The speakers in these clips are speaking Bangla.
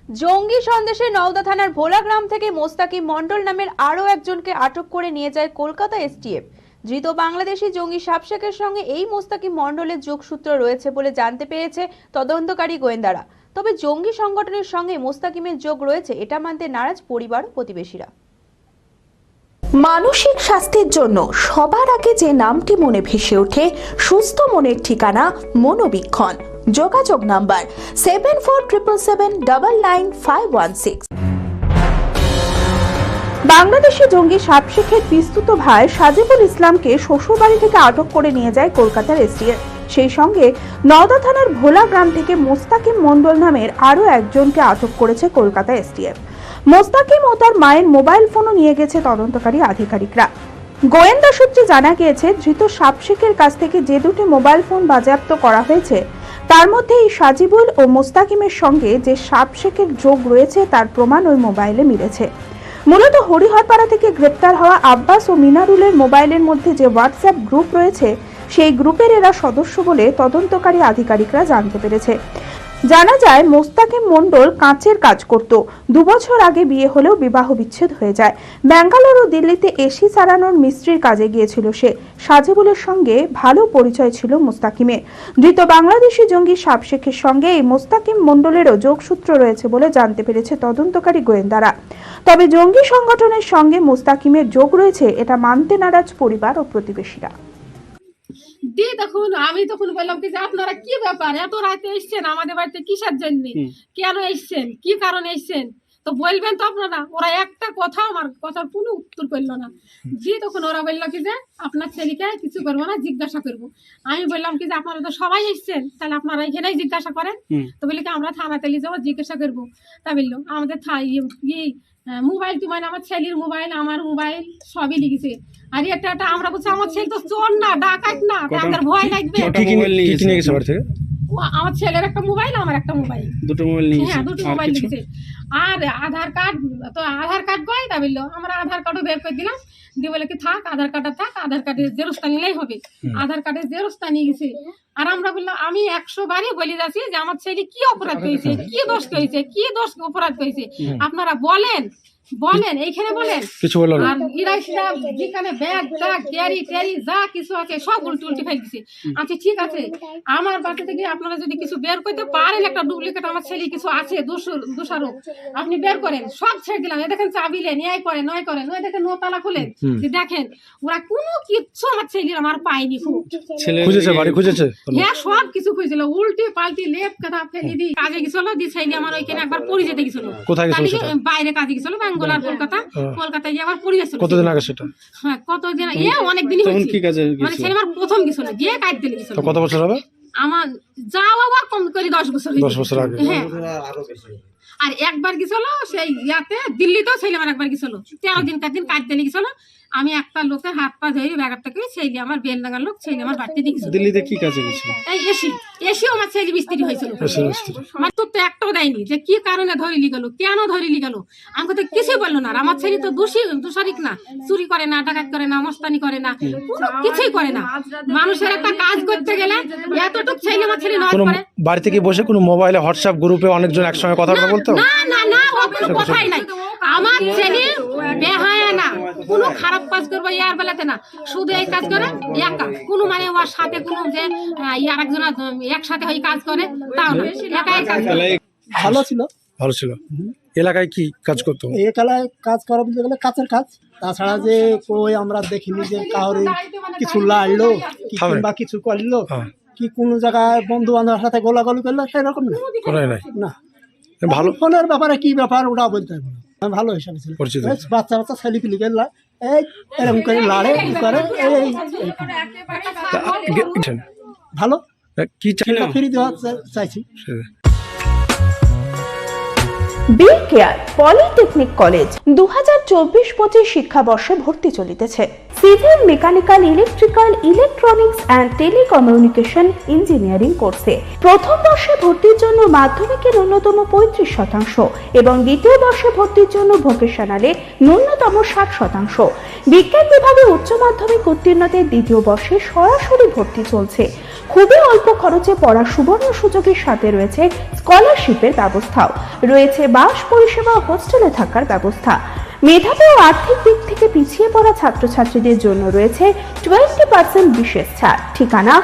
জঙ্গি সন্দেশে নওদা থানার ভোলা গ্রাম থেকে মোস্তাকিম মণ্ডল নামের আরও একজনকে আটক করে নিয়ে যায় কলকাতা এসটিএফ। ধৃত বাংলাদেশি জঙ্গি সাপ শেখের সঙ্গে এই মোস্তাকিম মণ্ডলের যোগসূত্র রয়েছে বলে জানতে পেরেছে তদন্তকারী গোয়েন্দারা। তবে জঙ্গি সংগঠনের সঙ্গে মোস্তাকিমের যোগ রয়েছে এটা মানতে নারাজ পরিবার ও প্রতিবেশীরা। মানসিক স্বাস্থ্যের জন্য সবার আগে যে নামটি মনে ভেসে ওঠে সুস্থ মনের ঠিকানা মনোবীক্ষণ। যোগাযোগ নাম্বার 7477799516। বাংলাদেশি জঙ্গি সাপ শেখের বিস্তুত ভাই সাজিবুল ইসলামকে শ্বশুরবাড়ি থেকে আটক করে নিয়ে যায় কলকাতার এসটিএফ। সেই সঙ্গে নওদা থানার ভোলা গ্রাম থেকে মোস্তাকিম মণ্ডল নামের আরও একজনকে আটক করেছে কলকাতা এসটিএফ। মোস্তাকিম ও তার মায়ের মোবাইল ফোনও নিয়ে গেছে তদন্তকারী আধিকারিকরা। গোয়েন্দা সূত্রে জানা গিয়েছে, ধৃত সাপ শেখের কাছ থেকে যে দুটি মোবাইল ফোন বাজেয়াপ্ত করা হয়েছে তার মধ্যে এই সাজিবুল ও মোস্তাকিমের সঙ্গে যে সাপ শেখের যোগ রয়েছে তার প্রমাণ ওই মোবাইলে মিলেছে। মূলত হরিহরপাড়া থেকে গ্রেপ্তার হওয়া আব্বাস ও মিনারুলের মোবাইলের মধ্যে যে হোয়াটসঅ্যাপ গ্রুপ রয়েছে সেই গ্রুপের এরা সদস্য বলে তদন্তকারী আধিকারিকরা জানতে পেরেছে। জানা যায়, মোস্তাকিম মণ্ডল কাঁচের কাজ করত। 2 বছর আগে বিয়ে হলেও বিবাহ বিচ্ছেদ হয়ে যায়। ব্যাঙ্গালোর ও দিল্লিতে এসি চালানোর মিস্ত্রির কাজে গিয়েছিল সে। সাজিবুলের সঙ্গে ভালো পরিচয় ছিল মোস্তাকিমের। ধৃত বাংলাদেশি জঙ্গি সাপ শেখের সঙ্গে এই মোস্তাকিম মণ্ডলেরও যোগসূত্র রয়েছে বলে জানতে পেরেছে তদন্তকারী গোয়েন্দারা। তবে জঙ্গি সংগঠনের সঙ্গে মোস্তাকিমের যোগ রয়েছে এটা মানতে নারাজ পরিবার ও প্রতিবেশীরা। দিয়ে তখন আমি তখন বললাম কি যে আপনারা কি ব্যাপার, এত রাতে এসছেন আমাদের বাড়িতে কিসের জন্য, কেন এসছেন, কি কারণে এসছেন, তো বলবেন তো আপনারা। ওরা একটা কথা আমার কথার কোনো উত্তর করলো না। দিয়ে তখন ওরা বললো কি যে আপনার ছেলেকে কিছু করবো না, জিজ্ঞাসা করবো। আমি বললাম কি যে আপনারা তো সবাই এসছেন, তাহলে আপনারা এখানেই জিজ্ঞাসা করেন। তো বললি কি আমরা থানাতে নিয়ে যাবো, জিজ্ঞাসা করবো। তা বললো আমাদের মোবাইল টুমাইল, আমার ছেলের মোবাইল, আমার মোবাইল সবই লিখেছে। আর এটা আমরা বলছি আমার ছেলে তো চোর না, ডাকাত না, আমাদের ভয় লাগবে। আমার ছেলের একটা মোবাইল, আমার একটা মোবাইল, দুটো মোবাইল নিয়েছে। হ্যাঁ, দুটো মোবাইল লিখেছে। আর আধার কার্ড, তো আধার কার্ড কয় তা বললো। আমরা আধার কার্ডও বের করে দিলাম। দিয়ে বলে কি থাক, আধার কার্ডটা থাক, আধার কার্ডের জেরক্সটা নিলেই হবে। আধার কার্ডের জেরক্সটা নিয়ে গেছে। আর আমরা বললাম, আমি 100 বারই বলে যাচ্ছি যে আমার ছেলে কি অপরাধ করেছে, কি দোষ করেছে, কি দোষ অপরাধ করেছে, আপনারা বলেন বলেন, এইখানে বলেন কিছু বললো না। আর ইরাইসরা যেখানে ব্যাগ ট্যাগ ক্যারি ট্যারি যা কিছু আছে সব উল্টি ফেলে দিছে। আচ্ছা ঠিক আছে, আমার বাড়ি থেকে আপনারা যদি কিছু বের করতে পারেন, একটা ডুপ্লিকেট আমার ছেলে কিছু আছে দোষারোপ, আপনি বের করেন, সব ছেড়ে দিলাম। এ দেখেন চাবিলেন, এই করেন, ওই করেন, ওই দেখেন নোতালা খুলেন। দেখেন ওরা কোনো কিচ্ছু আমার ছেলের আমার পাইনি। হ্যাঁ, সব কিছু খুঁজছিল, উল্টি পাল্টি লেপ কাটা ফেলে দিই। কাজে গেছিল, দিয়ে ছেলে আমার ওইখানে একবার পরি যেতে গেছিল, বাইরে কাজে গেছিল, বেঙ্গল আর কলকাতা। কলকাতায় গিয়ে আবার পরি গেছিল। কতদিন আগে সেটা? হ্যাঁ, কতদিন, অনেকদিনই হয়েছে। মানে ছেলে আমার প্রথম গেছিল, গিয়ে কাজ দিলে গেছিল। কত বছর হবে? আমার যাওয়া কম করে 10 বছর। 10 বছর আগে। হ্যাঁ, আর একবার গেছিল সেই ইয়াতে, দিল্লিতেও ছেলে আমার একবার গেছিল, 13 দিন কাজ দিলে গেছিল। আমি একটা লোকের হাত পা ধরে ব্যাগারটা করে ছেলে আমার বেল লাগার লোক ছেলে আমার বাড়িতে দিয়েছিল। দিল্লিতে কি কাজে গেছিল? এই এসিও আমার ছেলে মিস্ত্রি হয়েছিল। আমার তো একটাও দেয়নি যে কি কারণে ধরিলি গেল, কেন ধরিলি গেল, আমাকে তো কিছুই বললো না। আমার ছেলে তো দোষারিক না, চুরি করে না, ডাকাত করে না, মস্তানি করে না, কোনো কিছুই করে না। মানুষের একটা কাজ করতে গেলে এতটুকু ছেলে আমার ছেলে নয় করে। বাড়ি থেকে বসে কোনো মোবাইলে হোয়াটসঅ্যাপ গ্রুপে অনেকজন একসঙ্গে কথা বলতো? না না না, কোনো কথাই নাই। আমার ছেলে বেহায়া না, কোনো খারাপ কাজ করবো ইয়ার বেলাতে না, শুধু এই কাজ করে একা, কোনো মানে ওর সাথে কোনো যে ইয়ার একজন একসাথে হয়ে কাজ করে তাও না, একাই কাজ করে। ভালো ছিল। এলাকায় কি কাজ করতো? এলাকায় কাজ করা বলতে গেলে কাছের কাজ, তাছাড়া যে কই আমরা দেখিনি যে কাউরে কিছু লাড়লো কিংবা কিছু করলো, কি কোন জায়গায় বন্ধু বান্ধবের সাথে গোলাগুলি করলো, সেরকম না। ভালো ফোনের ব্যাপারে কি ব্যাপার ওটা বলতে হবে না। ভালো হিসাবে ছিল, বাচ্চা ছেলে পিলি গেলা এই এরকম করে লাড়ে করে ভালো কি ফিরে দেওয়া চাইছি। বি কেয়ার পলিটেকনিক কলেজ 2024-25 শিক্ষাবর্ষে ভর্তি চলিতেছে। Civil, mechanical, electrical, electronics and telecommunication engineering কোর্সে। প্রথম বর্ষে ভর্তির জন্য মাধ্যমিকে ন্যূনতম 35% এবং দ্বিতীয় বর্ষে ভর্তির জন্য ভোকেশনালে ন্যূনতম 60%। বিজ্ঞান বিভাগে উচ্চ মাধ্যমিক উত্তীর্ণদের দ্বিতীয় বর্ষে সরাসরি ভর্তি চলছে। খুবই অল্প খরচে পড়ার সুবর্ণ সুযোগের সাথে রয়েছে স্কলারশিপের ব্যবস্থাও, রয়েছে বাস পরিষেবা ও হোস্টেলে থাকার ব্যবস্থা। মেধাবী ও আর্থিক দিক থেকে পিছিয়ে পড়া ছাত্রছাত্রীদের জন্য রয়েছে 20% বিশেষ ছাড়। ঠিকানা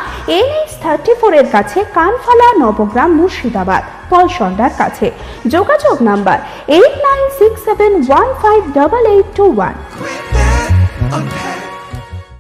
NH 34 এর কাছে, কানফালা, নবগ্রাম, মুর্শিদাবাদ, পলসন্ডার কাছে। যোগাযোগ নাম্বার 8967158821।